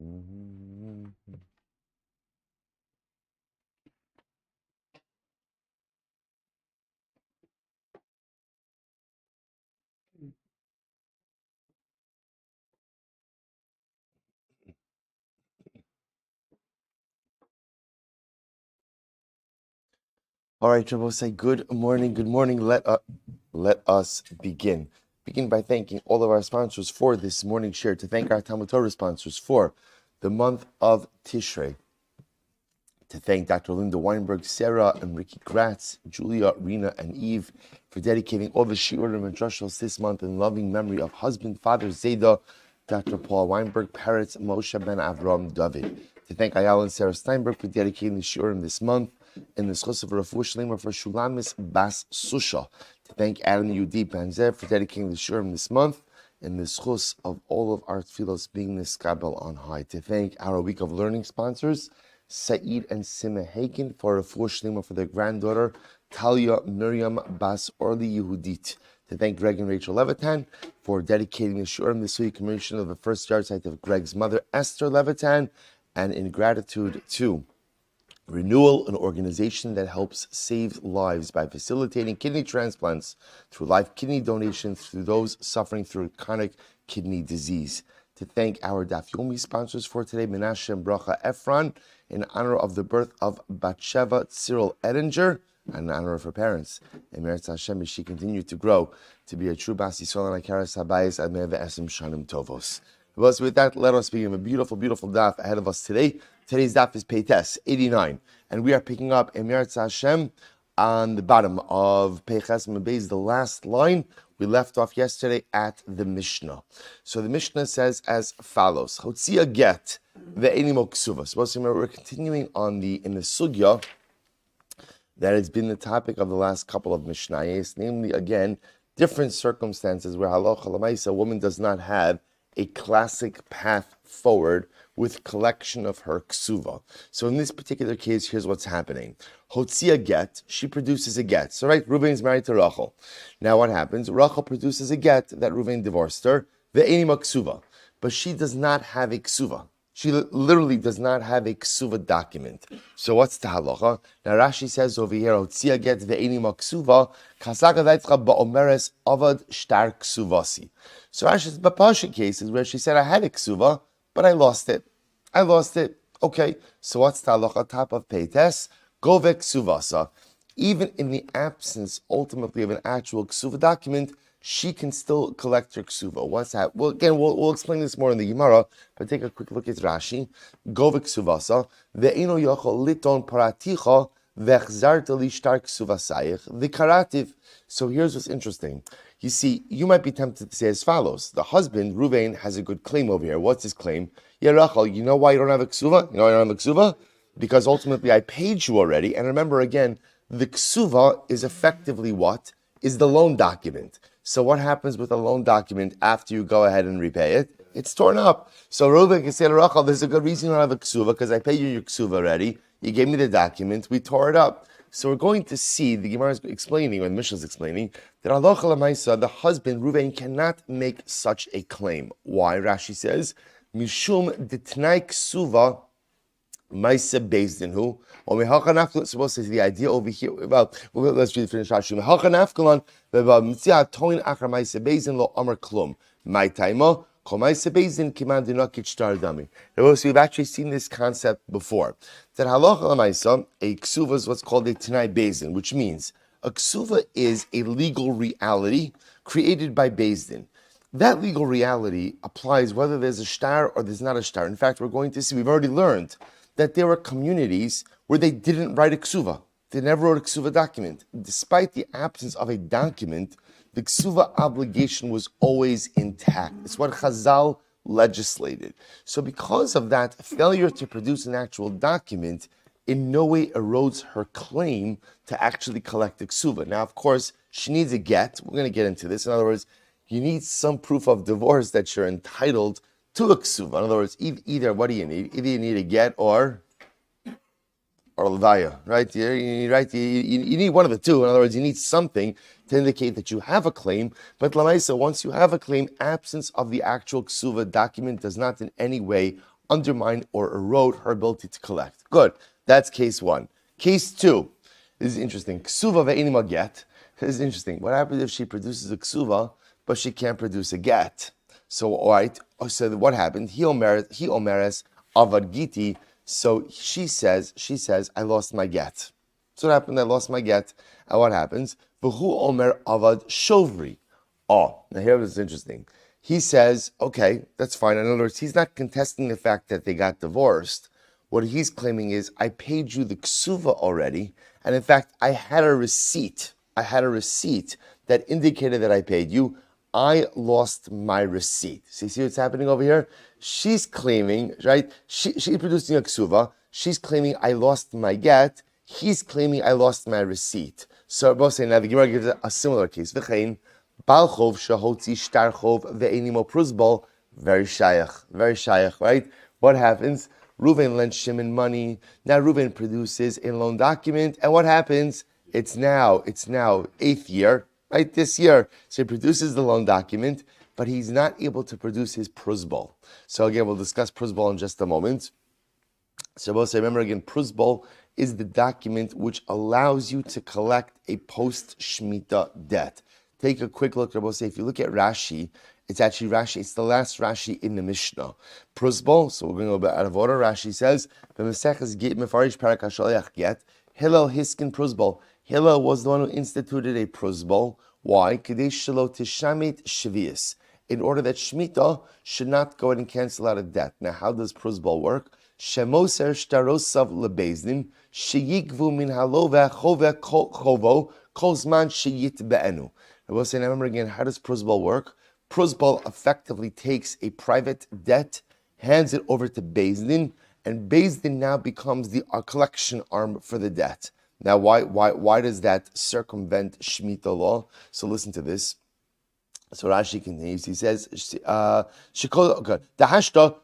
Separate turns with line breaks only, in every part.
Mhm. All right, Shabbos, say good morning. Good morning. Let us begin. Begin by thanking all of our sponsors for this morning share. To thank our Talmud Torah sponsors for the month of Tishrei. To thank Dr. Linda Weinberg, Sarah, and Ricky Gratz, Julia, Rena, and Eve for dedicating all the shiurim and drushos this month in loving memory of husband, father, Zeda, Dr. Paul Weinberg, parents, Moshe Ben Avram David. To thank Ayala and Sarah Steinberg for dedicating the shiurim this month in the schus of Rafu Shlema for Shulamis Bas Susha. To thank Adam Yudi Banzer for dedicating the shiurim this month in the schus of all of our tefillos being niskabel on high. To thank our week of learning sponsors, Saeed and Sima Hagen for a Shlema for their granddaughter, Talia Miriam Bas Orli Yehudit. To thank Greg and Rachel Levitan for dedicating the Shurim this week, commemoration of the first yard site of Greg's mother, Esther Levitan, and in gratitude to Renewal, an organization that helps save lives by facilitating kidney transplants through live kidney donations to those suffering through chronic kidney disease. To thank our Daf Yomi sponsors for today, Menashe and Bracha Efron, in honor of the birth of Batsheva Cyril Edinger, and in honor of her parents. And Meretz Hashem, may she continue to grow to be a true Bas Yisrael and Akaras Habayis Admeh Ve'esim Shanim Tovos. Well, so with that, let us begin a beautiful, beautiful daf ahead of us today. Today's daf is Peites 89, and we are picking up Meretz Hashem on the bottom of Peiches Mebez, the last line. We left off yesterday at the Mishnah. So the Mishnah says as follows: Chotzia get ve'enimo ksuvos. We're continuing on in the sugya that has been the topic of the last couple of Mishnayos, namely, again, different circumstances where halacha l'maisa, a woman does not have a classic path forward with collection of her ksuva. So in this particular case, here's what's happening. Hotzia get, she produces a get. So right, Reuven is married to Rachel. Now what happens? Rachel produces a get that Reuven divorced her, ve'enima ksuva. But she does not have a ksuva. She literally does not have a ksuva document. So what's the halacha? Now Rashi says over here, Hotzia get ve'enima ksuva, kasaka daitzcha ba'omeres avad shtar ksuvasi. So Rashi's Bapasha case is where she said, I had a ksuva, but I lost it. Okay, so what's the halacha? Top of Peites, govek ksuvasa. Even in the absence, ultimately, of an actual ksuva document, she can still collect her ksuva. What's that? Well, again, we'll explain this more in the Gemara, but take a quick look at Rashi. Govek ksuvasa, ve'eno yochol liton paraticha, v'echzarta lishtar ksuvasayich, v'karativ. So here's what's interesting. You see, you might be tempted to say as follows. The husband, Reuven, has a good claim over here. What's his claim? Yeah, Rachel, you know why you don't have a ksuva? You know why you don't have a ksuva? Because ultimately I paid you already. And remember again, the ksuva is effectively what? Is the loan document. So what happens with a loan document after you go ahead and repay it? It's torn up. So Reuven can say to Rachel, there's a good reason you don't have a ksuva, because I paid you your ksuva already. You gave me the document. We tore it up. So we're going to see, the Gemara is explaining, or the Mishnah is explaining, that halacha l'maisa, the husband, Reuven, cannot make such a claim. Why? Rashi says, Mishum ditnai ksuva maisa bezdin hu. Or mehalcha nafkalan, supposed to say the idea over here, well, let's read the finish Rashi. Mehalcha nafkalan, v'ba mitzia toin achar maisa bezdin lo amar klum. Mai taima, so we've actually seen this concept before. That halacha l'maisa, a ksuva is what's called a t'nai bezdin, which means a ksuva is a legal reality created by bezdin. That legal reality applies whether there's a shtar or there's not a shtar. In fact, we're going to see, we've already learned that there were communities where they didn't write a ksuva. They never wrote a ksuva document. Despite the absence of a document, the ksuva obligation was always intact. It's what Chazal legislated. So because of that, failure to produce an actual document in no way erodes her claim to actually collect the ksuva. Now, of course, she needs a get. We're going to get into this. In other words, you need some proof of divorce that you're entitled to a ksuva. In other words, either what do you need? Either you need a get or levaya, right? You need one of the two. In other words, you need something to indicate that you have a claim. But lamaisa, once you have a claim, absence of the actual ksuva document does not in any way undermine or erode her ability to collect. Good. That's case one. Case two. This is interesting. Ksuva ve'enim get. This is interesting. What happens if she produces a ksuva, but she can't produce a get? So, all right. So what happened? He omeres avad giti. So she says, I lost my get. So what happened? I lost my get. And what happens? V'hu omer avad shovri. Oh, now here is interesting. He says, okay, that's fine. In other words, he's not contesting the fact that they got divorced. What he's claiming is, I paid you the ksuva already, and in fact, I had a receipt. That indicated that I paid you. I lost my receipt. So you see what's happening over here? She's claiming, right? She's producing a ksuva. She's claiming I lost my get. He's claiming I lost my receipt. So both saying, now the Gemara gives a similar case. V'chein, bal chov shahotzi shtar chov ve'enimo pruzbal. Very shayach, right? What happens? Reuven lends Shimon money. Now Reuven produces a loan document. And what happens? It's now 8th year, right? This year. So he produces the loan document, but he's not able to produce his pruzbal. So again, we'll discuss pruzbal in just a moment. So we'll say, remember again, pruzbal is the document which allows you to collect a post-Shemitah debt. Take a quick look, Rabbi say, if you look at Rashi, it's actually Rashi, it's the last Rashi in the Mishnah. Pruzbal, so we're going to go out of order. Rashi says, get Hillel Hiskin Pruzbal. Hillel was the one who instituted a pruzbal. Why? In order that Shemitah should not go ahead and cancel out a debt. Now, how does pruzbal work? Shemoser shtarosav lebezdin sheyigvu min halo ve'chove chovo kozman sheyit be'enu. I will say, now remember again, how does pruzbal work? Pruzbal effectively takes a private debt, hands it over to Bezdin, and Bezdin now becomes the collection arm for the debt. Now, why does that circumvent Shemitah law? So listen to this. So Rashi continues. He says, "Dahashta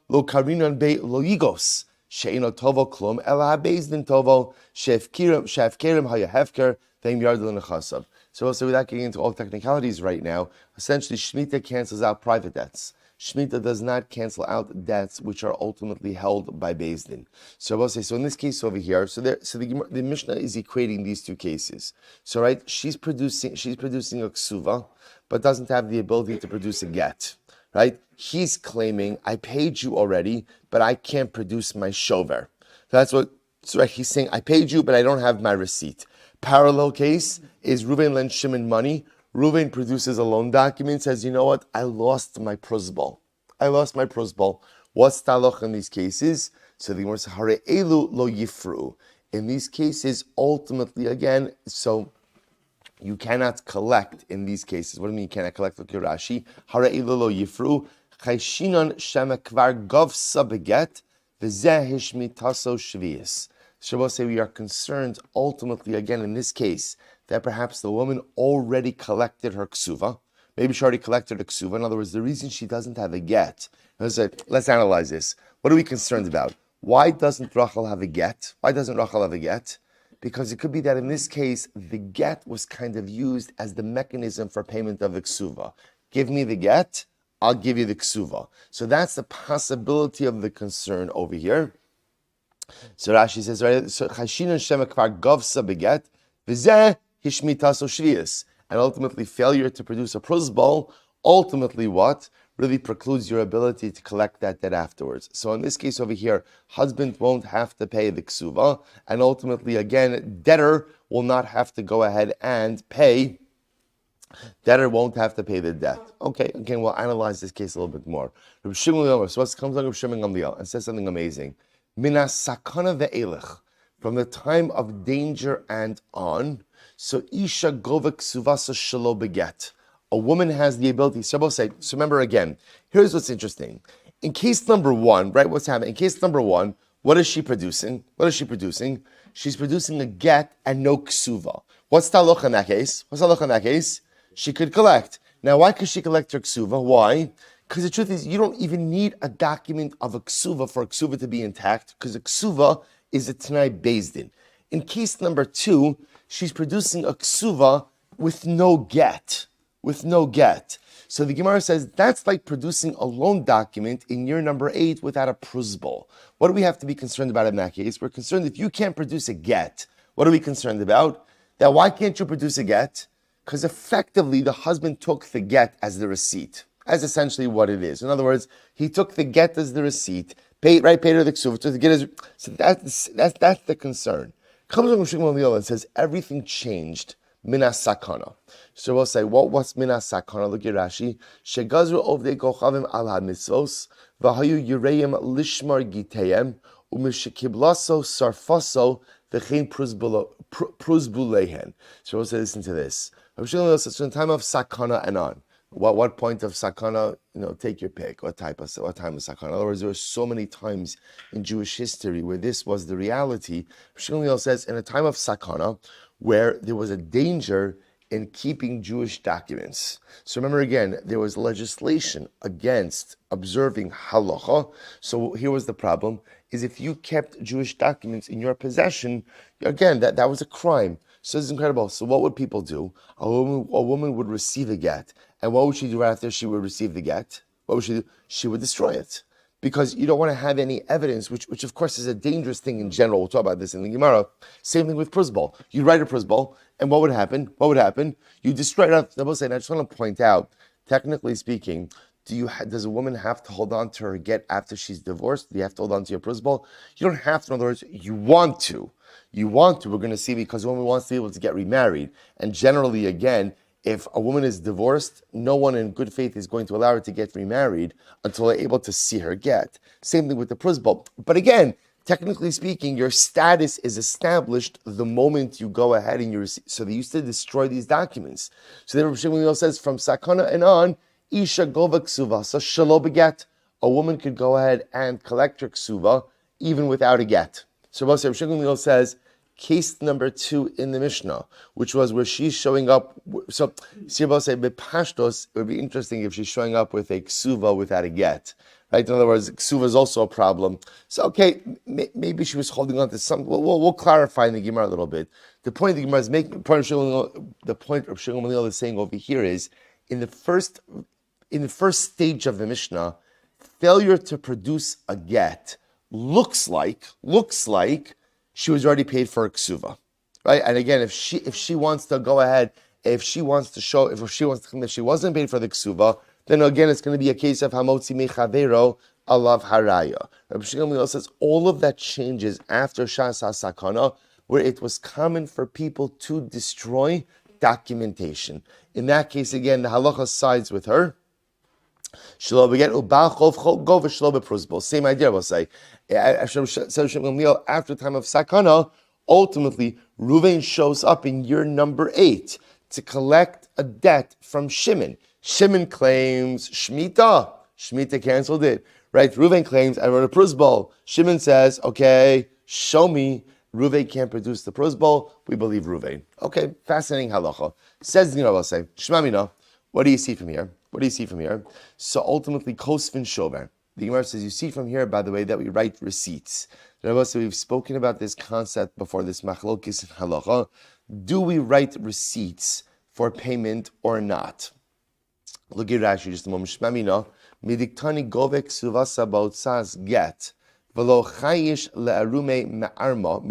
lo karinan be lo yigos she'ino tovo klum ela Bezdin tovo she'efkerem haya hefker ve'im yardel nechasav." So without getting into all technicalities right now, essentially Shemitah cancels out private debts. Shemitah does not cancel out debts which are ultimately held by Beis Din. So in this case over here, the Mishnah is equating these two cases. So right, she's producing a ksuva, but doesn't have the ability to produce a get. Right? He's claiming, I paid you already, but I can't produce my shover. So right, he's saying, I paid you, but I don't have my receipt. Parallel case is Reuven lends Shimon money. Reuven produces a loan document, says, you know what? I lost my pruzbal. What's taloch in these cases? So the Gemara says, Hare elu lo yifru. In these cases, ultimately, again, so you cannot collect in these cases. What do you mean you cannot collect? Look at Rashi. Hare elu lo yifru. Chayshinon shema kvar govsa beget v'zeh hishmitaso shvius. Shabbos say we are concerned ultimately, again, in this case, that perhaps the woman already collected her ksuva. Maybe she already collected a ksuva. In other words, the reason she doesn't have a get. Let's analyze this. What are we concerned about? Why doesn't Rachel have a get? Because it could be that in this case, the get was kind of used as the mechanism for payment of the ksuva. Give me the get, I'll give you the ksuva. So that's the possibility of the concern over here. So Rashi says, right, so Chashinon Shema Kvar Govsa Beget, Vizeh Hishmitaso Shvius. And ultimately, failure to produce a pruzbal, ultimately what? Really precludes your ability to collect that debt afterwards. So in this case over here, husband won't have to pay the ksuva, and ultimately, again, debtor will not have to go ahead and pay. Debtor won't have to pay the debt. Okay, again, we'll analyze this case a little bit more. Reb Shimon Gamliel, so what comes on Reb Shimon Gamliel and says something amazing. Minas sakana ve'elech, from the time of danger and on, so isha gova ksuvasa shelo beget. A woman has the ability, so remember again, here's what's interesting. In case number one, right, what's happening? In case number one, what is she producing? She's producing a get and no ksuva. What's taloch in that case? She could collect. Now, why could she collect her ksuva? Why? Because the truth is, you don't even need a document of a ksuva for a ksuva to be intact, because a ksuva is a t'nai bezdin. In case number two, she's producing a ksuva with no get. So the Gemara says that's like producing a loan document in year number 8 without a prusbul. What do we have to be concerned about in that case? We're concerned if you can't produce a get. What are we concerned about? That why can't you produce a get? Because effectively the husband took the get as the receipt. That's essentially what it is. In other words, he took the get as the receipt, paid her the Kesuvos to get his. So that's the concern. Comes from Shimon and says everything changed. Minas sakana. So we'll say, what's minas sakana? Look at Rashi. Shegazru ovdei kochavim al hamitzvos v'hayu yireim lishmar giteyem umishikiblaso sarfaso v'chein pruzbulehen. So we'll say, listen to this. Shimon says, from the time of sakana and on. What point of sakana? Take your pick. What time of sakana? In other words, there were so many times in Jewish history where this was the reality. Shimon says, in a time of sakana, where there was a danger in keeping Jewish documents. So remember again, there was legislation against observing halacha. So here was the problem, is if you kept Jewish documents in your possession, again, that was a crime. So it's incredible. So what would people do? A woman would receive a get. And what would she do after she would receive the get? What would she do? She would destroy it. Because you don't want to have any evidence, which of course is a dangerous thing in general. We'll talk about this in the Gemara. Same thing with prusbul. You write a prusbul, and what would happen? You destroy it. I just want to point out, technically speaking, does a woman have to hold on to her get after she's divorced? Do you have to hold on to your prusbul? You don't have to. In other words, you want to. We're going to see, because a woman wants to be able to get remarried. And generally, again, if a woman is divorced, no one in good faith is going to allow her to get remarried until they're able to see her get. Same thing with the prusbul. But again, technically speaking, your status is established the moment you go ahead and you receive. So they used to destroy these documents. So the Shimon says, from sakana and on, isha gova ksuva, so shalo beget. A woman could go ahead and collect her ksuva even without a get. So Shimon says, case number 2 in the Mishnah, which was where she's showing up. So, say, bepashtos, it would be interesting if she's showing up with a ksuva without a get. Right? In other words, ksuva is also a problem. So, okay, maybe she was holding on to some. We'll clarify in the Gemara a little bit. The point the Gemara is making, the point of Shimon is saying over here is, in the first stage of the Mishnah, failure to produce a get looks like she was already paid for a ksuva, right? And again, if she wants to go ahead, if she wants to claim that she wasn't paid for the ksuva, then again, it's going to be a case of hamotzi mechavero alav haraya. Rabbi Shimon says all of that changes after Shas HaSakana, where it was common for people to destroy documentation. In that case, again, the halacha sides with her. Same idea, we'll say. After the time of Sakana, ultimately, Ruvain shows up in year number 8 to collect a debt from Shimon. Shimon claims Shemitah. Shemitah canceled it. Right? Ruvain claims, I wrote a prusbul. Shimon says, okay, show me. Ruvain can't produce the prusbul. We believe Ruvain. Okay, fascinating halacha. Says the Gemara, say, Shmamina, what do you see from here? So ultimately, Kosvin Shover. The Gemara says, you see from here, by the way, that we write receipts. So we've spoken about this concept before, this machlokis and halacha. Do we write receipts for payment or not? Look at Rashi just a moment. Shmamina, midiktani govek suvasa bautzas get. V'lo chayish le'arume me'arma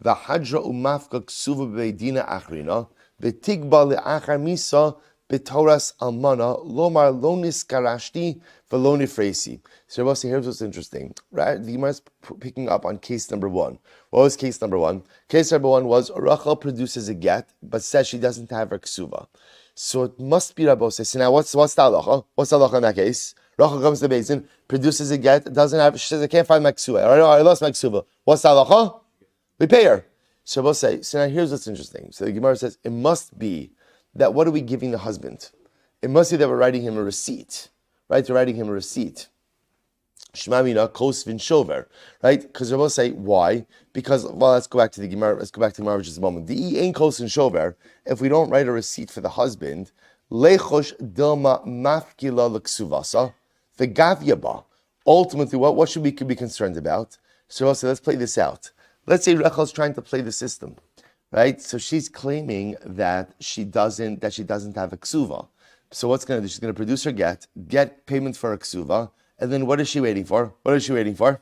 v'hadra umafka ksuva b'beidina achrina v'tigba le'achar misa b'toras almana lomar lonis karashti v'lo nifresi. So here's what's interesting, right? The Gemara is picking up on case number 1. What was case number 1? Case number 1 was Rachel produces a get, but says she doesn't have her ksuva. So it must be Rabbosai. So now what's the halacha? What's the halacha in that case? Rachel comes to the basin, produces a get, doesn't have. She says, I can't find my ksuva. I lost my ksuva. What's the halacha? We pay her. So Rabbosai. So now here's what's interesting. So the Gemara says it must be that what are we giving the husband? It must be that we're writing him a receipt, right? We're writing him a receipt. Shmamina kosvin shover, right? Because Rabbi say why? Because let's go back to the Gemara. Let's go back to the Gemara just a moment. The ain't kosvin shover. If we don't write a receipt for the husband, lechosh dilma mafkila l'ksuvasa the gavyaba. Ultimately, what should we be concerned about? So let's play this out. Let's say Rechel's trying to play the system, right? So she's claiming that she doesn't have a ksuva. So what's going to do? She's going to produce her get payment for a ksuva, and then what is she waiting for? What is she waiting for?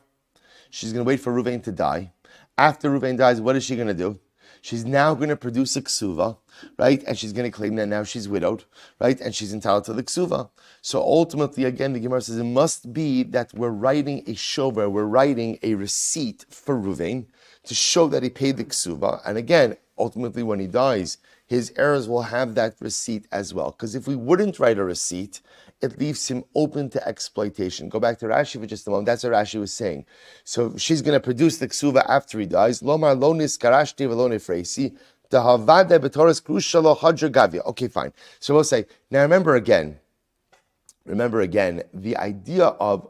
She's going to wait for Ruvain to die. After Ruvain dies, what is she going to do? She's now going to produce a ksuva, right? And she's going to claim that now she's widowed, right? And she's entitled to the ksuva. So ultimately, again, the Gemara says it must be that we're writing a shover, we're writing a receipt for Ruvain to show that he paid the ksuva. And again, ultimately, when he dies, his heirs will have that receipt as well. Because if we wouldn't write a receipt, it leaves him open to exploitation. Go back to Rashi for just a moment. That's what Rashi was saying. So she's going to produce the ksuva after he dies. Lomar lo niskarashti v'lo nefreisi. Dahavade b'toras krusha lo hadra gavia. Okay, fine. So we'll say, now remember again, the idea of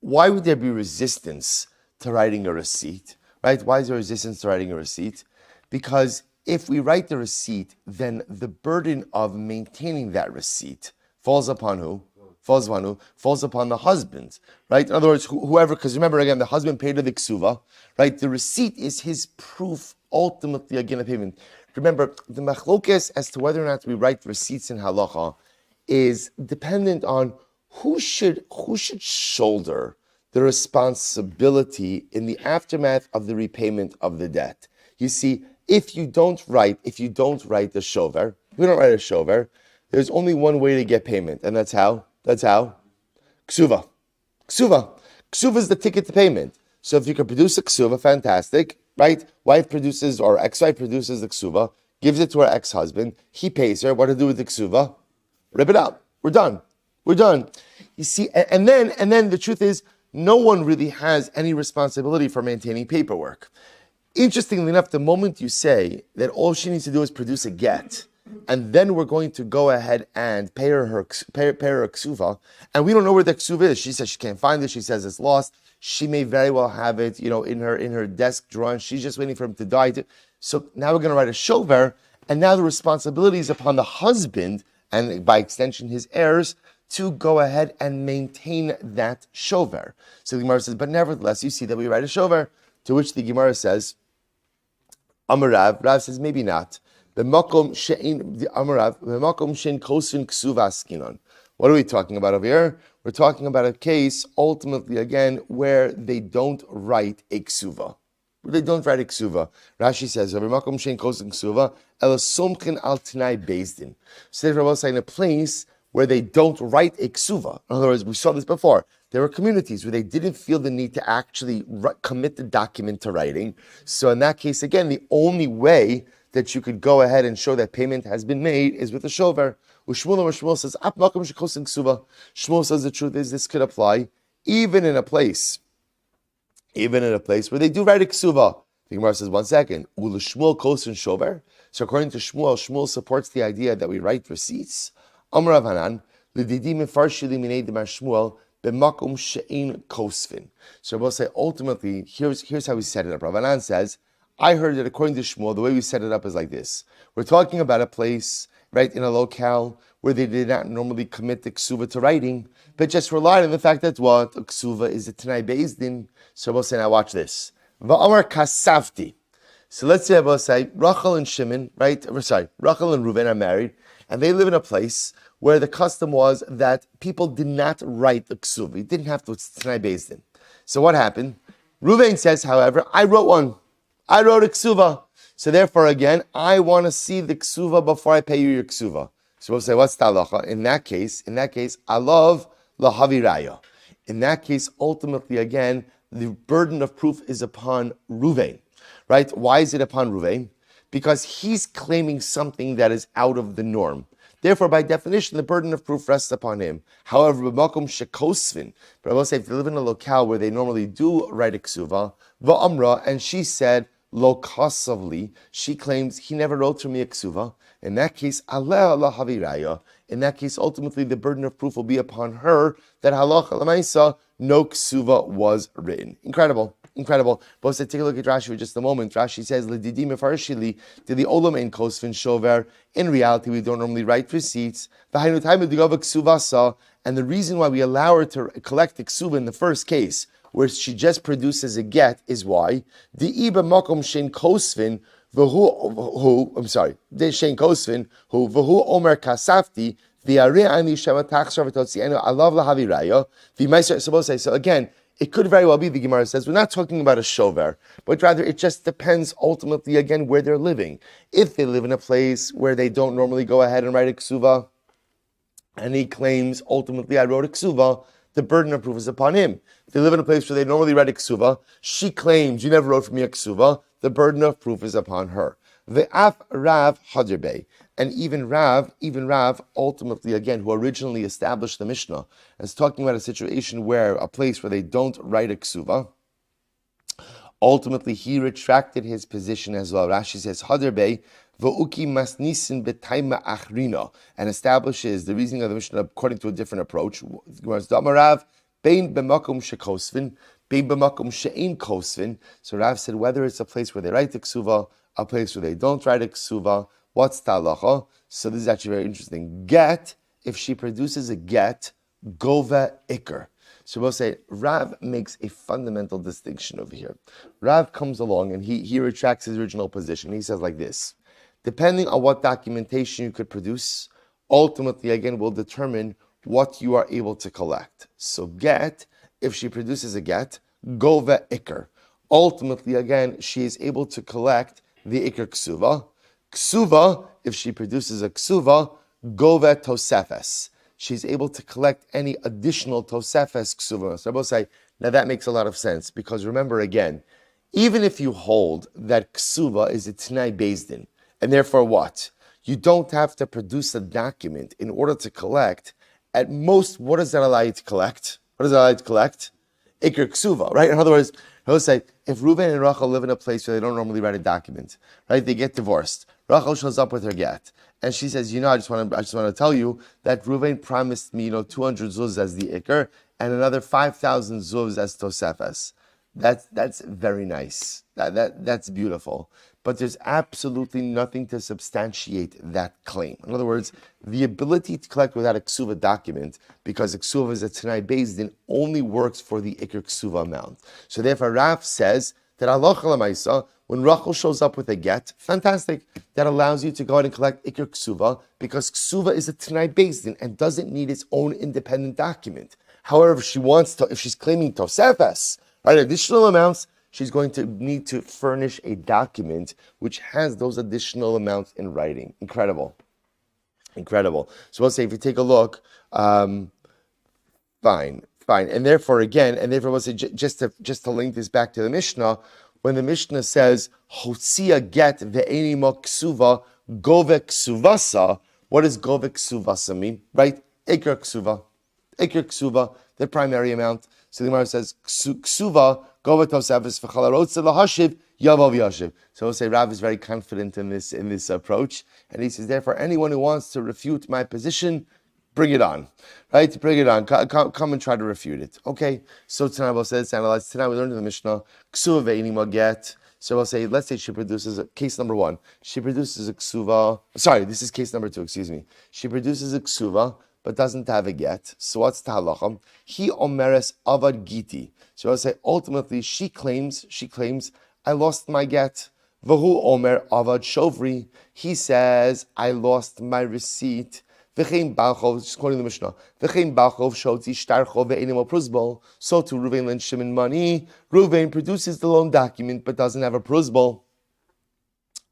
why would there be resistance to writing a receipt, right? Why is there resistance to writing a receipt? Because if we write the receipt, then the burden of maintaining that receipt falls upon who? Falls upon who? Falls upon the husband, right? In other words, whoever, because remember again, the husband paid the ksuva, right? The receipt is his proof, ultimately, again, of payment. Remember, the machlokes as to whether or not we write receipts in halacha is dependent on who should shoulder the responsibility in the aftermath of the repayment of the debt. You see, if you don't write the shover, we don't write a shover, there's only one way to get payment, and that's how? Ksuva. Ksuva is the ticket to payment. So if you can produce a ksuva, fantastic, right? Wife produces, or ex-wife produces the ksuva, gives it to her ex-husband, he pays her. What to do with the ksuva? Rip it out. We're done. You see, and then the truth is, no one really has any responsibility for maintaining paperwork. Interestingly enough, the moment you say that all she needs to do is produce a get, and then we're going to go ahead and pay her ksuva, and we don't know where the ksuva is. She says she can't find it. She says it's lost. She may very well have it, in her desk drawer, and she's just waiting for him to die. So now we're going to write a shover, and now the responsibility is upon the husband, and by extension his heirs, to go ahead and maintain that shover. So the Gemara says, but nevertheless, you see that we write a shover, to which the Gemara says, Amarav, Rav says, maybe not. What are we talking about over here? We're talking about a case, ultimately, again, where they don't write a ksuva. Rashi says, so they're in a place where they don't write a ksuva. In other words, we saw this before. There were communities where they didn't feel the need to actually commit the document to writing. So in that case, again, the only way that you could go ahead and show that payment has been made is with a shover. Shmuel says, Shmuel says the truth is this could apply even in a place where they do write a ksuva. The Gemara says, 1 second, Shmuel kosin shover. So according to Shmuel supports the idea that we write receipts. Amar Rav Hanan, l'didi mefarshili minei demar Shmuel b'makom she'ein kosvin. So we'll say ultimately, here's how we set it up. Rav Hanan says, I heard that according to Shmuel, the way we set it up is like this. We're talking about a place, right, in a locale where they did not normally commit the ksuva to writing, but just relied on the fact that what? A ksuva is a tenai beis din. So we'll say, now watch this. Va'amar kasavti. So let's say, we'll say, Rachel and Shimon, Rachel and Reuven are married, and they live in a place where the custom was that people did not write the ksuva. You didn't have to, it's tenai beis din. So what happened? Reuven says, however, I wrote one. I wrote a ksuva. So therefore, again, I want to see the ksuva before I pay you your ksuva. So we'll say, what's the halacha? In that case, alav lahavi raya. In that case, ultimately, again, the burden of proof is upon Reuven, right? Why is it upon Reuven? Because he's claiming something that is out of the norm. Therefore, by definition, the burden of proof rests upon him. However, b'makom shekosvin, but I will say, if they live in a locale where they normally do write a ksuva, va'amra, and she said, lo kasavli, she claims he never wrote to me a ksuva. In that case, aleh Allah haviraya. In that case, ultimately, the burden of proof will be upon her that halacha l'maisa, no ksuva was written. Incredible. But take a look at Rashi for just a moment. Rashi says, "L'didi mefarshili to the olam ein kosvin shover." In reality, we don't normally write receipts. And the reason why we allow her to collect the ksuva in the first case, where she just produces a get, is why the iba makom shein kosvin. The Shein Kosvin, who Vahu Omer Kasafti, So again, it could very well be, the Gemara says, we're not talking about a shover, but rather it just depends ultimately, again, where they're living. If they live in a place where they don't normally go ahead and write a ksuva, and he claims, ultimately, I wrote a ksuva, the burden of proof is upon him. If they live in a place where they normally write a ksuva, she claims, you never wrote for me a ksuva, the burden of proof is upon her. Ve'af Rav Haderbei. And even Rav, ultimately, again, who originally established the Mishnah, is talking about a situation where, a place where they don't write a ksuva, ultimately, he retracted his position as well. Rashi says, Haderbei, V'uki masnisin b'taima achrina, and establishes the reasoning of the Mishnah according to a different approach. Damarav, bein b'makom shekosvin, bein b'makom she'ein kosvin. So Rav said, whether it's a place where they write the ksuva, a place where they don't write a ksuva, what's talacha? So this is actually very interesting. Get, if she produces a get, gova ikr. So we'll say, Rav makes a fundamental distinction over here. Rav comes along and he retracts his original position. He says like this: depending on what documentation you could produce, ultimately, again, will determine what you are able to collect. So get, if she produces a get, gova ikr. Ultimately, again, she is able to collect the ikr ksuva. Ksuva, if she produces a ksuva, gova tosefes. She's able to collect any additional tosefes ksuva. So I will say, now that makes a lot of sense, because remember again, even if you hold that ksuva is a t'nai bezdin, and therefore what? You don't have to produce a document in order to collect. At most, what does that allow you to collect? What does that allow you to collect? Ikr ksuva, right? In other words, he'll say, if Reuven and Rachel live in a place where they don't normally write a document, right? They get divorced. Rachel shows up with her get, and she says, I just want to tell you that Reuven promised me, 200 zuz as the ikr, and another 5,000 zuz as tosefes. That's very nice. That's beautiful. But there's absolutely nothing to substantiate that claim. In other words, the ability to collect without a ksuva document, because a ksuva is a t'nai bezdin, only works for the ikr ksuva amount. So therefore, Rav says that halacha l'maisa, when Rachel shows up with a get, fantastic. That allows you to go ahead and collect ikr ksuva, because ksuva is a t'nai bezdin and doesn't need its own independent document. However, if she's claiming tosefes, right, additional amounts, she's going to need to furnish a document which has those additional amounts in writing. Incredible. So we'll say, if you take a look, fine. And therefore, we'll say, just to link this back to the Mishnah, when the Mishnah says, Hotzia get ve'eni mo ksuva, gove ksuvasa, what does gove ksuvasa mean? Right? Ikr ksuva, the primary amount. So the Gemara says, ksuva, gove tosefes v'chalarotze lahashiv, yavav yashiv. So we'll say, Rav is very confident in this approach. And he says, therefore, anyone who wants to refute my position, bring it on. Right? Bring it on. Come and try to refute it. Okay. So tonight we'll say, let's analyze. Tonight we learned in the Mishnah, ksuva ve'eni mo get. So we'll say, let's say she produces case number one. She produces a ksuva. Sorry, this is case number two, excuse me. She produces a ksuva, but doesn't have a get. So what's the halacha? He omeres avad giti. So I'll say, ultimately, she claims, I lost my get. Vahu omer avad shovri. He says, I lost my receipt. V'chein balchov, just quoting the Mishnah. V'chein balchov shoti shtarcho ve'enim pruzbol. So to Reuven lent Shimon money. Reuven produces the loan document, but doesn't have a pruzbol.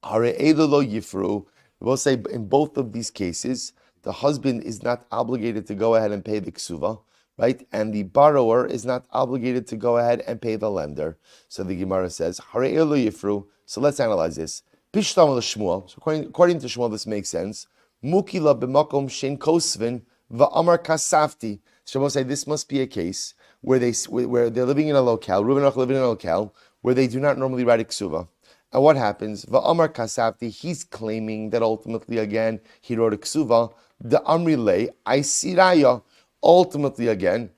Hare elu lo yifru. We'll say, in both of these cases, the husband is not obligated to go ahead and pay the ksuva, right? And the borrower is not obligated to go ahead and pay the lender. So the Gemara says, Hare elu yifru. So let's analyze this. Pishtam l'shmuel. So according to Shmuel, this makes sense. Mukila b'makom shein kosvin va'amar kasafti. So we'll say this must be a case where they're living in a locale, Reuben and Rachel living in a locale, where they do not normally write a ksuva. And what happens? Va'amar kasafti, he's claiming that ultimately, again, he wrote a ksuva. The amri lei, I see raya. Ultimately, again,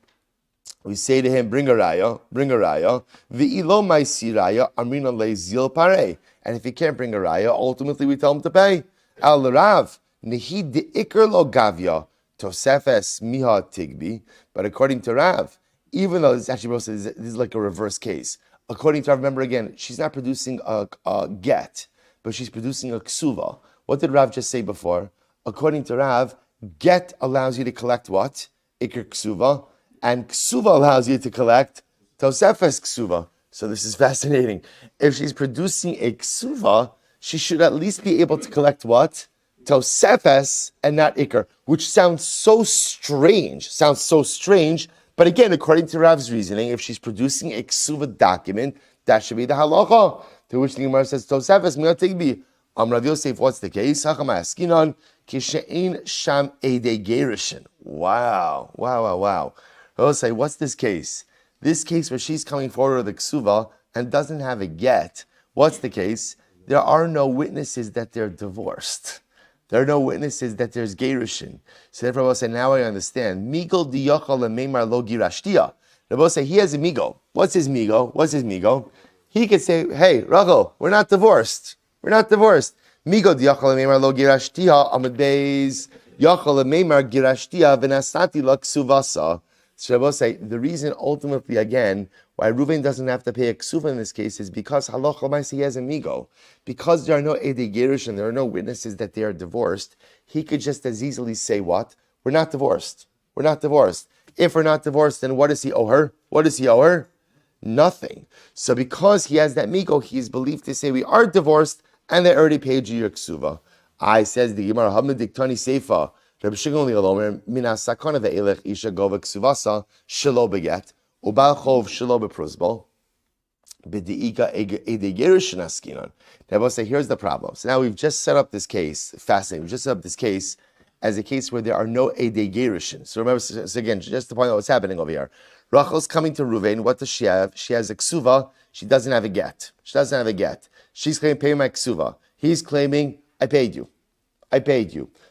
we say to him, bring a raya. V'ilo mai si raya, amrina lei zil parei. And if he can't bring a raya, ultimately we tell him to pay. Al Rav, nehi de ikr lo gavya, tosefes miha tigbi. But according to Rav, even though this is like a reverse case, according to Rav, remember again, she's not producing a get, but she's producing a ksuva. What did Rav just say before? According to Rav, Get allows you to collect what? Iker ksuva. And ksuva allows you to collect tosefes ksuva. So this is fascinating. If she's producing a ksuva, she should at least be able to collect what? Tosefes and not Iker, which sounds so strange. But again, according to Rav's reasoning, if she's producing a ksuva document, that should be the halacha. To which the Gemara says, Tosefes miyatigbi. Rav Yosef, what's the case? Hachamaskinon kishein sham ede gerishin. Wow. Rav Yosef, what's this case? This case where she's coming forward with a ksuva and doesn't have a get. What's the case? There are no witnesses that they're divorced. There are no witnesses that there's gerushin. So therefore, Rabbi say, now I understand. Migo diyachal lemeimar lo girashtia. Rabbi say, he has a migo. What's his migo? He could say, hey, Rachel, we're not divorced. Migo diyachal lemeimar lo girashtia amad beis yachal lemeimar girashtia v'nasati la ksuvasa. So Rabbi say, the reason ultimately, again, why Reuven doesn't have to pay a ksuva in this case is because halacha l'maaseh he has a migo. Because there are no edei gerush and there are no witnesses that they are divorced, he could just as easily say what? We're not divorced. If we're not divorced, then what does he owe her? Nothing. So because he has that migo, he is believed to say we are divorced and they already paid you your ksuva. I says the Gemara, Hamad Diktani Seifa, Reb Shimon Lialomer, Mina Sakana ve'elech isha gova ksuvasa shelo beget, ubal chov shelo bepruzbol, b'diika edei gerush askinan. Now we'll say, here's the problem. So now we've just set up this case, fascinating, we've just set up this case as a case where there are no edei gerushin. So remember, so again, just to point out what's happening over here. Rachel's coming to Reuven, what does she have? She has a ksuva, she doesn't have a get. She's claiming, pay my ksuva. He's claiming, I paid you.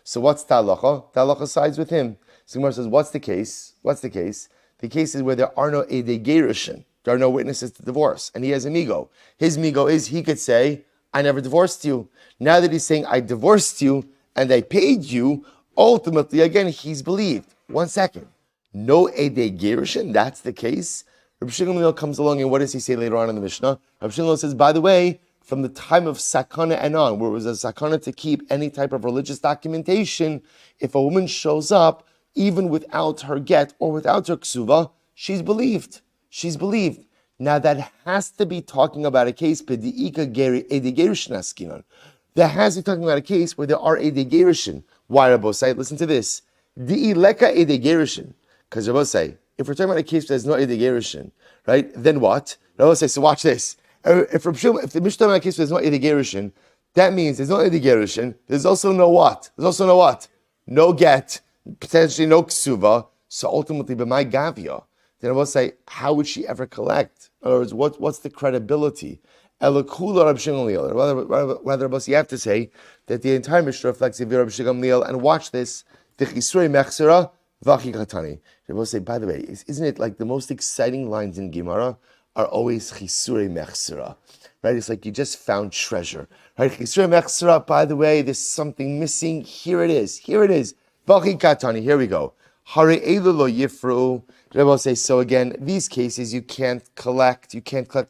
So what's ta'alacha? Ta'alacha sides with him. So Gemara says, what's the case? The case is where there are no edei gerushin. There are no witnesses to divorce. And he has a migo. His migo is, he could say, I never divorced you. Now that he's saying, I divorced you and I paid you, ultimately, again, he's believed. 1 second. No edei gerushin, that's the case. Rabbi Shimon comes along and what does he say later on in the Mishnah? Rabbi Shimon says, by the way, from the time of sakana and on, where it was a sakana to keep any type of religious documentation, if a woman shows up, even without her get or without her ksuva, she's believed. Now that has to be talking about a case, that has to be talking about a case where there are edei gerushin. Why, Rabbi say? Listen to this. Because Rabbi say, if we're talking about a case where there's no edei gerushin, right, then what? Rabbi say, so watch this. If the Mishnah in case there's no edei gerushin, that means there's no edei gerushin. There's also no what? No get, potentially no ksuva. So ultimately, b'may gavia. Then I will say, how would she ever collect? In other words, what's the credibility? Elakula Rab Shimon Gamliel. Rather, you have to say that the entire Mishnah reflects the view of Rab Shimon Gamliel. And watch this: the Chisrei Mechsera V'Achi Katani. They will say, by the way, isn't it like the most exciting lines in Gemara are always Chisrei Mechsera, right? It's like you just found treasure, right? Chisrei Mechsera. By the way, there's something missing. Here it is. V'Achi Katani. Here we go. Hare Elu lo Yifru. Rebbe say, so again, these cases you can't collect.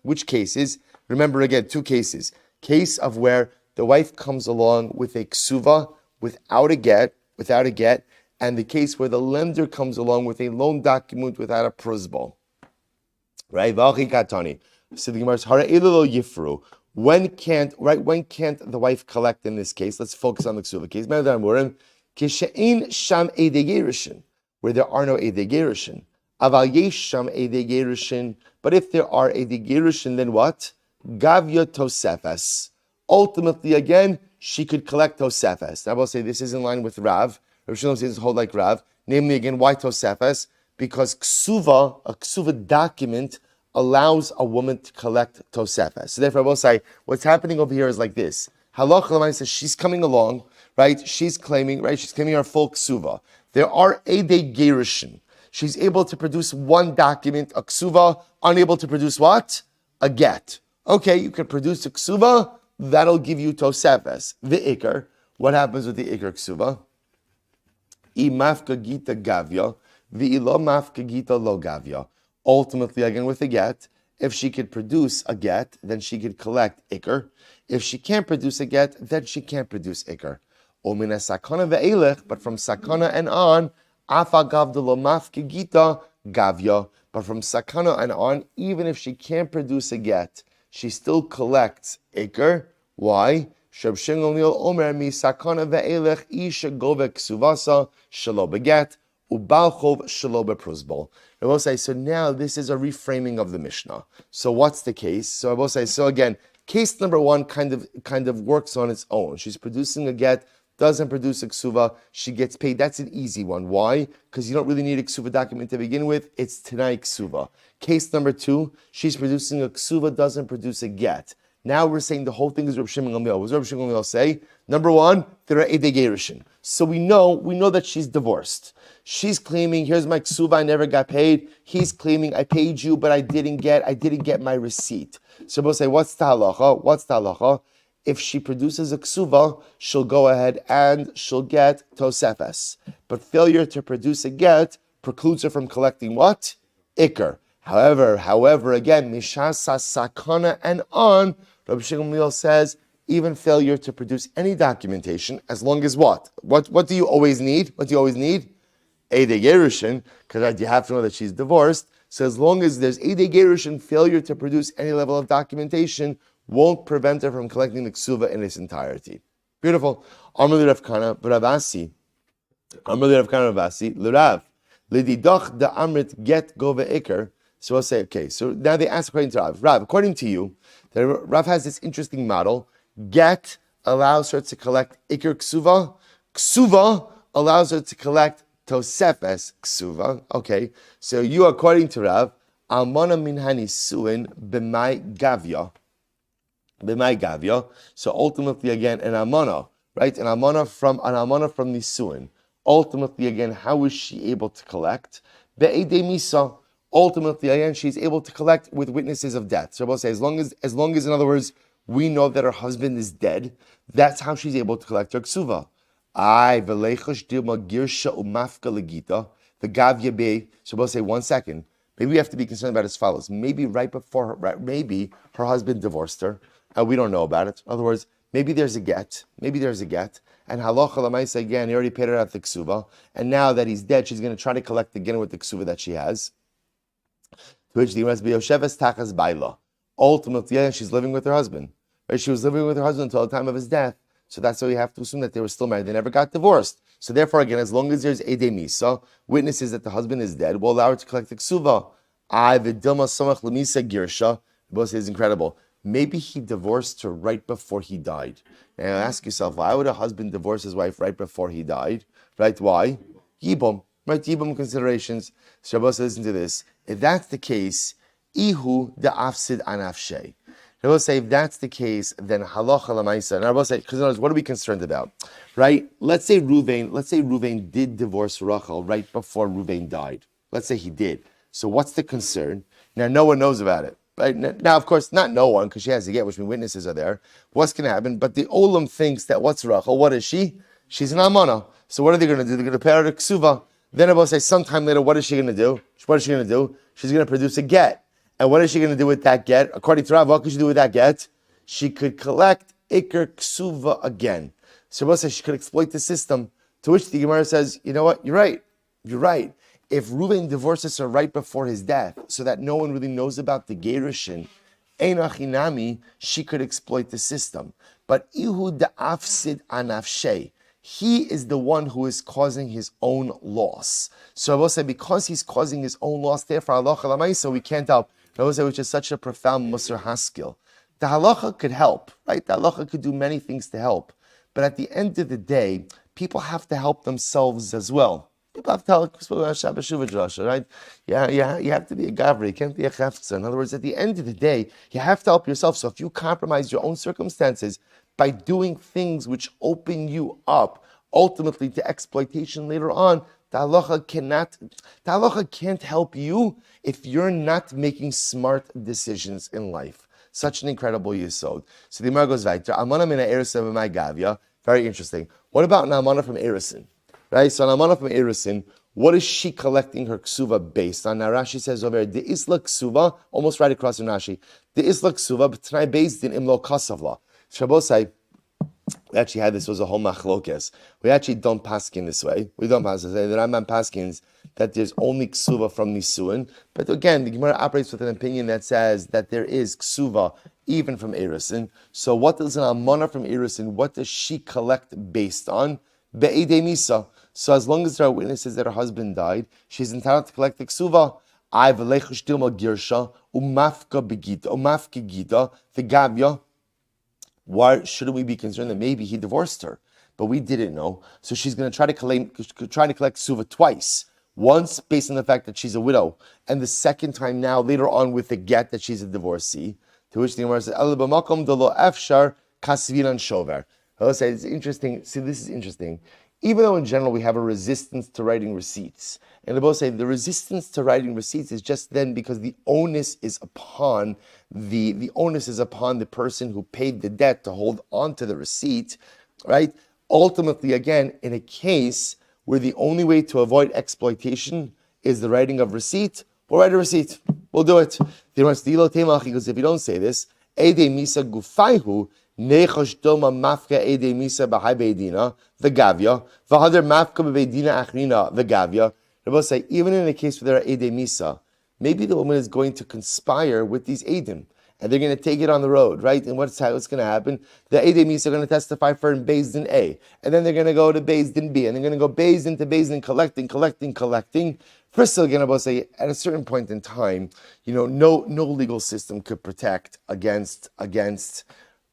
Which cases? Remember again, 2 cases. Case of where the wife comes along with a ksuva without a get, and the case where the lender comes along with a loan document without a pruzbol. Right? V'achi katani. So the Gemara is Hara'elu lo yifru. When can't the wife collect in this case? Let's focus on the ksuva case. Kishein sham edei gerushin, where there are no edei gerushin. Aval yesh sham edei gerushin. But if there are edei gerushin, then what? Gavya tosefes. Ultimately, again, she could collect tosefes. Now, I will say this is in line with Rav. Rav Shimon says hold like Rav. Namely, again, why tosefes? Because a ksuva document allows a woman to collect tosefes. So therefore, I will say what's happening over here is like this. Halach l'maaseh says she's coming along, right? She's claiming her full ksuva. There are edei gerushin. She's able to produce one document, a ksuva, unable to produce what? A get. Okay, you can produce a ksuva, that'll give you tosefes. The ikar, what happens with the ikar ksuva? I mafka gita gavya, v'ilo mafka gita lo gavya. Ultimately, again with a get, if she could produce a get, then she could collect ikar. If she can't produce a get, then she can't produce ikar. Omina sakana ve'elech, but from sakana and on, afa gavdalo mafke gita gavya. But from sakana and on, even if she can't produce a get, she still collects ikr. Why? Sheb Shingalil Omer mi sakana ve'elech isha gove ksuvasa shelo beget ubalchov shelo bepruzbol. I will say, so now this is a reframing of the Mishnah. So what's the case? So I will say, so again, case number one kind of works on its own. She's producing a get, doesn't produce a ksuva, she gets paid. That's an easy one. Why? Because you don't really need a ksuva document to begin with. It's Tanai ksuva. Case number two, she's producing a ksuva, doesn't produce a get. Now we're saying the whole thing is Reb Shimon Gamliel. What does Reb Shimon Gamliel say? Number one, there are Edei Gerushin. So we know that she's divorced. She's claiming, here's my ksuva, I never got paid. He's claiming, I paid you, but I didn't get my receipt. So we'll say, what's the halacha? If she produces a ksuva, she'll go ahead and she'll get tosefes. But failure to produce a get precludes her from collecting what? Ikr. However, again, mishasa sakana and on, Rabbi Shimon Gamliel says, even failure to produce any documentation, as long as what? What do you always need? Eidei Gerushin, because you have to know that she's divorced. So as long as there's Eidei Gerushin, failure to produce any level of documentation won't prevent her from collecting the ksuva in its entirety. Beautiful. Amr Rav Kana, Ravasi, L'Rav, L'Didach da Amrit get gove ikr. So I'll say, okay, so now they ask according to Rav. Rav, according to you, Rav has this interesting model. Get allows her to collect ikr ksuva. Ksuva allows her to collect tosefes ksuva. Okay, so you, according to Rav, almana min hanisuin b'mai gavya. So ultimately, again, an almana, right? An almana from nisuin. Ultimately, again, how is she able to collect? Be'edei misa. Ultimately, again, she's able to collect with witnesses of death. So I will say, as long as, in other words, we know that her husband is dead, that's how she's able to collect her ksuva. The gavya be. So we'll say, 1 second. Maybe we have to be concerned about as follows. Maybe right before her, maybe her husband divorced her, and we don't know about it. In other words, maybe there's a get. And halacha l'maisa, again, he already paid her out the ksuva, and now that he's dead, she's going to try to collect again with the ksuva that she has. To which the must be Yosheves Tachas Baila. Ultimately, she's living with her husband. Right? She was living with her husband until the time of his death. So that's why we have to assume that they were still married. They never got divorced. So therefore, again, as long as there's Edei Misa, witnesses that the husband is dead, will allow her to collect the ksuva. Vidilma Samach Lemisa Girsha. Both is incredible. Maybe he divorced her right before he died. Now ask yourself, why would a husband divorce his wife right before he died? Right? Why? Yibum. Right? Yibum considerations. So Rabbi says, listen to this. If that's the case, Ihu the Afsid Anafshe. I will say, if that's the case, then halacha l'maisa. And I will say, because what are we concerned about, right? Let's say Ruvain did divorce Rachel right before Ruvain died. Let's say he did. So what's the concern? Now no one knows about it, right? Now, of course, not no one, because she has to get, which means witnesses are there. What's going to happen? But the Olam thinks that what's Rachel? What is she? She's an almana. So what are they going to do? They're going to pay her to ksuva. Then I will say, sometime later, what is she going to do? She's going to produce a get. And what is she going to do with that get? According to Rav, what could she do with that get? She could collect Iker Ksuva again. So Rabbi says she could exploit the system, to which the Gemara says, you know what, you're right. If Reuven divorces her right before his death, so that no one really knows about the Gerushin, Einachinami, she could exploit the system. But Ihu da'afsid anafshe, he is the one who is causing his own loss. So I will say, because he's causing his own loss, therefore, Allah Chalamaysa, we can't help. Which is such a profound Musar Haskell. The halacha could help, right? The halacha could do many things to help. But at the end of the day, people have to help themselves as well. People have to help, right? Yeah, you have to be a gavri, you can't be a chefza. In other words, at the end of the day, you have to help yourself. So if you compromise your own circumstances by doing things which open you up ultimately to exploitation later on, the halacha can't help you if you're not making smart decisions in life. Such an incredible yesod. So the Gemara goes weiter. Almana mina erison b'mai gavya. Very interesting. What about an almana from erison? Right. So an almana from erison, what is she collecting her ksuva based on? Now Rashi says over the isla ksuva, almost right across from Rashi. The isla ksuva b'tnai based in imlo kasavla. Shabbos say, We actually had this was a whole machlokes. We actually don't paskin this way. We don't paskin this way. The Rambam paskins that there's only ksuva from nisuin. But again, the Gemara operates with an opinion that says that there is ksuva even from erisin. So what does an almana from erisin? What does she collect based on? Be'edei misa. So as long as there are witnesses that her husband died, she's entitled to collect the ksuva. I v'lechush dilma girsha umafka begita umafka gita v'gavya. Why shouldn't we be concerned that maybe he divorced her? But we didn't know. So she's going to try to collect suva twice. Once based on the fact that she's a widow, and the second time now later on with the get that she's a divorcee. To which the Gemara says, "Ela b'makom delo efshar kasviran shover." I'll say it's interesting. See, this is interesting. Even though in general we have a resistance to writing receipts, and they both say the resistance to writing receipts is just then because the onus is upon the onus is upon the person who paid the debt to hold on to the receipt, right? Ultimately, again, in a case where the only way to avoid exploitation is the writing of receipt, we'll write a receipt. We'll do it. He goes, if you don't say this, Ede Misa Gufaihu, Nechosh Doma Mafka Ede Misa Bahai Beidina, the Gavia, Vahadar Mafka Beidina Achrina, the Gavia. They both say, even in a case where there are Ede Misa, maybe the woman is going to conspire with these Edim, and they're going to take it on the road, right? And what's going to happen? The Ede Misa are going to testify for in Beis Din A, and then they're going to go to Beis Din B, and they're going to go Beis Din to Beis Din, collecting. First, again, about say at a certain point in time, no legal system could protect against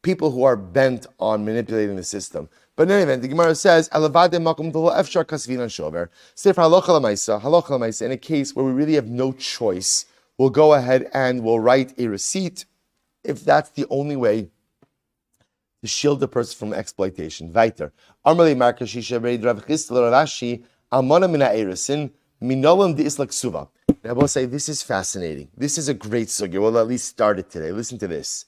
people who are bent on manipulating the system. But in any event, the Gemara says, "Alavade makom dolo efshar kasvinan shover." Say for halacha l'maisa, in a case where we really have no choice, we'll go ahead and we'll write a receipt, if that's the only way to shield the person from exploitation. Weiter. Armali markashisha reid Rav Chisda Rashi almana mina erisin minolam de'islak suva. Now, I will say this is fascinating. This is a great sugya. We'll at least start it today. Listen to this.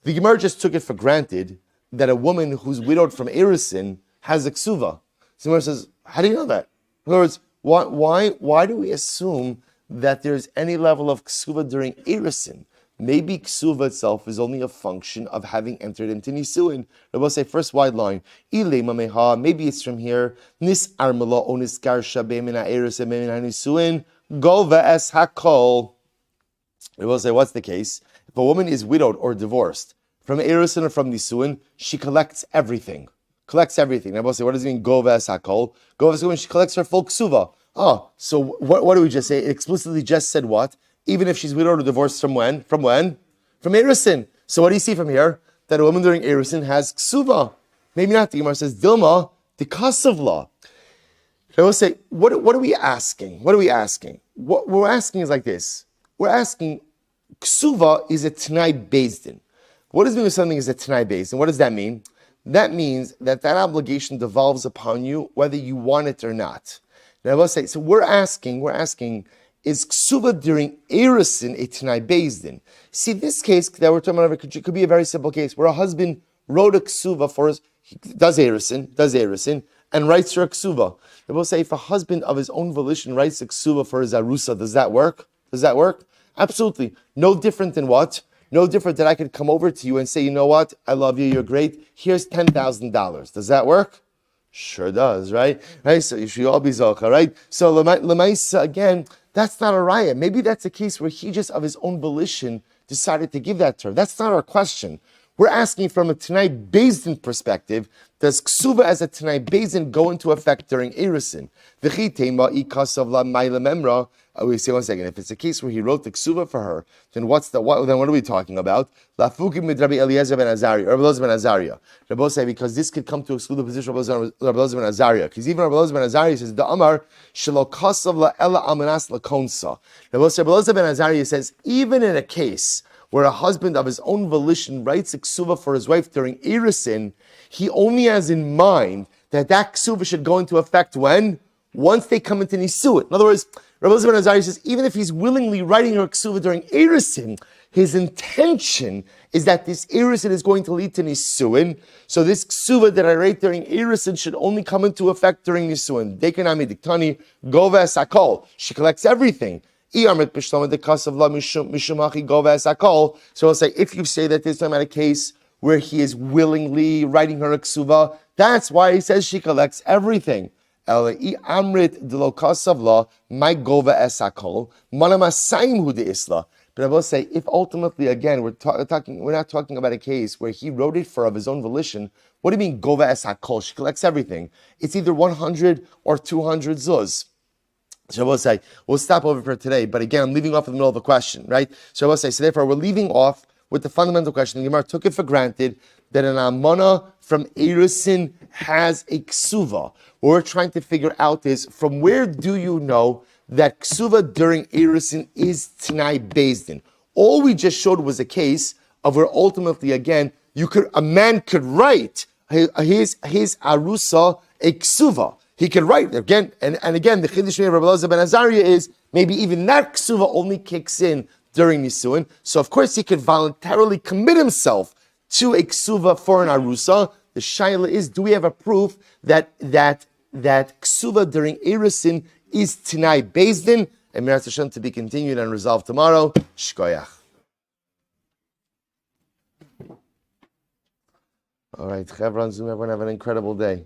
The Gemara just took it for granted that a woman who's widowed from erisin has a ksuva. So the Gemara says, how do you know that? In other words, why do we assume that there's any level of ksuva during erisin? Maybe ksuva itself is only a function of having entered into nisuin. I will say first wide line. Maybe it's from here. Nis armala onis garsha be'mina erisin be'mina nisuin go ve'es hakol. I will say what's the case? If a woman is widowed or divorced from erisin or from nisuin, she collects everything. I will say what does it mean go ve'es hakol? Go ve'es when she collects her full ksuva. So what do we just say? It explicitly just said what? Even if she's widowed or divorced from when? From erisin. So what do you see from here? That a woman during erisin has ksuva. Maybe not. The Gemara says, Dilma, the kasavla. I will say, what are we asking? What we're asking is like this. We're asking, ksuva is a t'nai bezdin. What does it mean when something is a t'nai bezdin? What does that mean? That means that obligation devolves upon you whether you want it or not. Now I will say, so we're asking, is ksuva during erisin a t'nai bezdin? See, this case that we're talking about could be a very simple case where a husband wrote a ksuva for his, does erisin, and writes her a ksuva. They will say if a husband of his own volition writes a ksuva for his arusa, does that work? Absolutely. No different than what? No different than I could come over to you and say, you know what? I love you. You're great. Here's $10,000. Does that work? Sure does, right? So you should all be zocha, right? So lemaisa again. That's not a raya. Maybe that's a case where he just of his own volition decided to give that to her. That's not our question. We're asking from a t'nai bezdin perspective, does ksuva as a t'nai bezdin go into effect during erisin? We say 1 second. If it's a case where he wrote the ksuva for her, then what are we talking about? Lafukim mid Rabbi Eliezer ben Azariah, Rabbi Eliezer ben Azariah. Rabbi say because this could come to exclude the position of Rabbi Eliezer ben Azariah. Because even Rabbi Eliezer ben Azariah says the Amar shelo kasav la ela amanas la konsa. Rabbi Eliezer ben Azariah says even in a case where a husband of his own volition writes a ksuva for his wife during erisin, he only has in mind that ksuva should go into effect when? Once they come into nisuin. In other words, Rabbi Eliezer ben Azariah says, even if he's willingly writing her ksuva during erisin, his intention is that this erisin is going to lead to nisuin. So this ksuva that I write during erisin should only come into effect during nisuin. Dekanami diktani gova sakol. She collects everything. So we'll say, if you say that this time at a case where he is willingly writing her a ksuva. That's why he says she collects everything. Amrit delokasavla my gova esakol manamasaim hu de isla. But I will say, if ultimately, again, we're not talking about a case where he wrote it for of his own volition. What do you mean gova es hakol? She collects everything. It's either 100 or 200 zuz. So I will say, we'll stop over for today. But again, I'm leaving off in the middle of the question, right? So I will say, so therefore, we're leaving off with the fundamental question. The Gemara took it for granted that an amana from Erusin has a ksuva. What we're trying to figure out is, from where do you know that ksuva during Erusin is Tanai Bezdin? All we just showed was a case of where ultimately, again, a man could write his arusa a ksuva. He could write again, and again, the Chiddush of Rabbi Elazar ben Azariah is maybe even that ksuva only kicks in during Nisuin. So of course he could voluntarily commit himself to a ksuva for an arusa. The shaila is, do we have a proof that ksuva during Erusin is Tinai Bezdin? And Me'eretz Hashem to be continued and resolved tomorrow. Shkoyach. All right, Chevron Zoom, everyone have an incredible day.